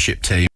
Premiership team.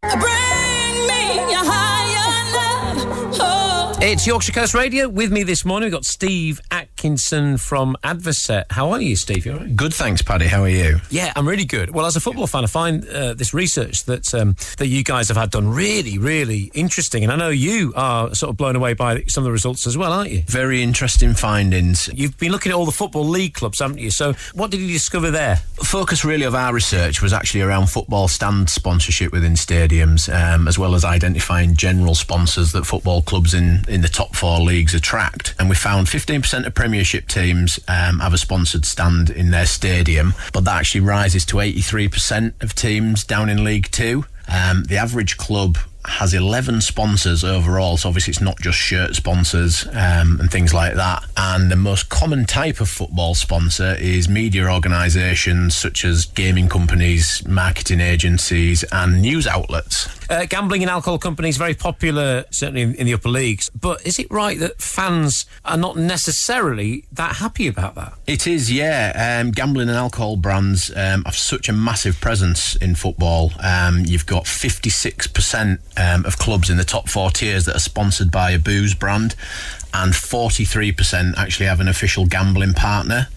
It's Yorkshire Coast Radio. With me this morning, we've got Steve Atkinson from Adverset. How are you, Steve? You all right? Good, thanks, Paddy. How are you? Yeah, I'm really good. Well, as a football fan, I find this research that you guys have had done really, really interesting. And I know you are sort of blown away by some of the results as well, aren't you? Very interesting findings. You've been looking at all the Football League clubs, haven't you? So what did you discover there? Focus really of our research was actually around football stand sponsorship within stadiums, as well as identifying general sponsors that football clubs in the top four leagues attract. And we found 15% of Premiership teams have a sponsored stand in their stadium, but that actually rises to 83% of teams down in League Two. The average club has 11 sponsors overall, so obviously it's not just shirt sponsors and things like that. And the most common type of football sponsor is media organisations such as gaming companies, marketing agencies and news outlets. Gambling and alcohol companies, very popular, certainly in the upper leagues. But is it right that fans are not necessarily that happy about that? It is, yeah. Gambling and alcohol brands have such a massive presence in football. You've got 56% of clubs in the top four tiers that are sponsored by a booze brand, and 43% actually have an official gambling partner.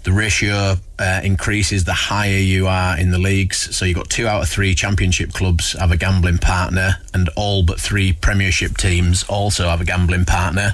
The ratio increases the higher you are in the leagues. So you've got 2 out of 3 championship clubs have a gambling partner, and all but 3 Premiership teams also have a gambling partner.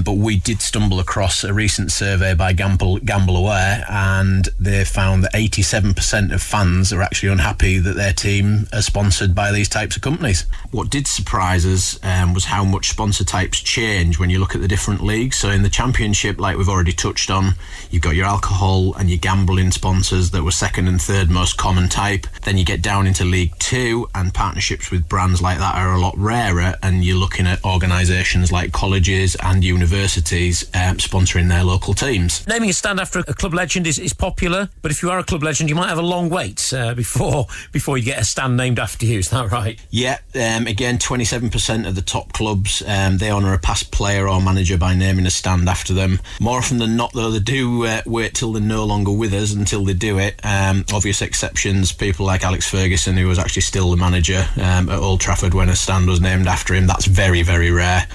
But we did stumble across a recent survey by Gamble Aware, and they found that 87% of fans are actually unhappy that their team are sponsored by these types of companies. What did surprise us was how much sponsor types change when you look at the different leagues. So in the Championship, like we've already touched on, you've got your alcohol and your gambling sponsors that were second and third most common type. Then you get down into League Two, and partnerships with brands like that are a lot rarer, and you're looking at organisations like colleges and universities sponsoring their local teams. Naming a stand after a club legend is popular, but if you are a club legend, you might have a long wait before you get a stand named after you. Is that right? Yeah, again, 27% of the top clubs, they honour a past player or manager by naming a stand after them. More often than not, though, they do wait till they're no longer with us until they do it. Obvious exceptions, people like Alex Ferguson, who was actually still the manager at Old Trafford when a stand was named after him. That's very, very rare.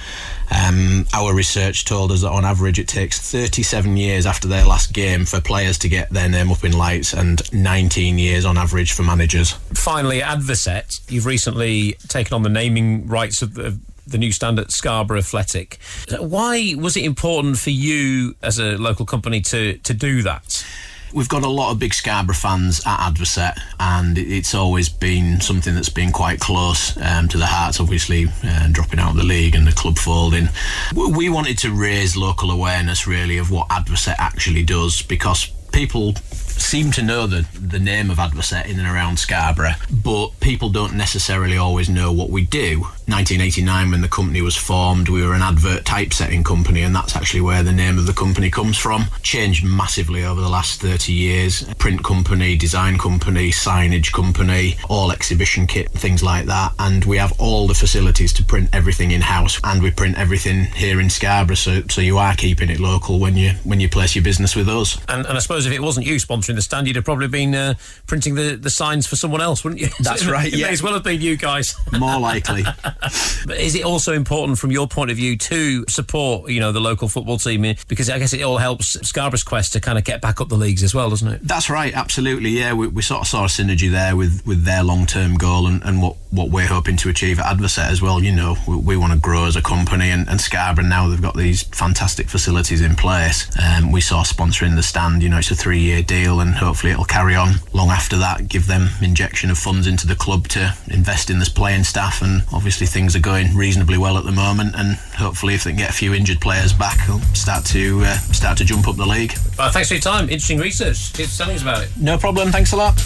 Our research told us that on average it takes 37 years after their last game for players to get their name up in lights, and 19 years on average for managers. Finally, Adverset, you've recently taken on the naming rights of the new stand at Scarborough Athletic. Why was it important for you as a local company to do that? We've got a lot of big Scarborough fans at Adverset, and it's always been something that's been quite close to the hearts, obviously, dropping out of the league and the club folding. We wanted to raise local awareness, really, of what Adverset actually does, because people seem to know the name of Adverset in and around Scarborough, but people don't necessarily always know what we do. 1989, when the company was formed, we were an advert typesetting company, and that's actually where the name of the company comes from. Changed massively over the last 30 years. Print company, design company, signage company, all exhibition kit, things like that. And we have all the facilities to print everything in-house, and we print everything here in Scarborough, so you are keeping it local when you place your business with us. And I suppose if it wasn't you sponsoring the stand, you'd have probably been printing the signs for someone else, wouldn't you? That's right, It yeah. may as well have been you guys. More likely. But is it also important from your point of view to support, the local football team? Because I guess it all helps Scarborough's quest to kind of get back up the leagues as well, doesn't it? That's right, absolutely, yeah. We sort of saw a synergy there with their long-term goal and what we're hoping to achieve at Adverset as well. We want to grow as a company, and Scarborough, now they've got these fantastic facilities in place. We saw sponsoring the stand, it's a 3-year deal, and hopefully it'll carry on long after that, give them injection of funds into the club to invest in this playing staff, and obviously things are going reasonably well at the moment, and hopefully if they can get a few injured players back, they'll start to jump up the league. Thanks for your time. Interesting research. Keep telling us about it. No problem, thanks a lot.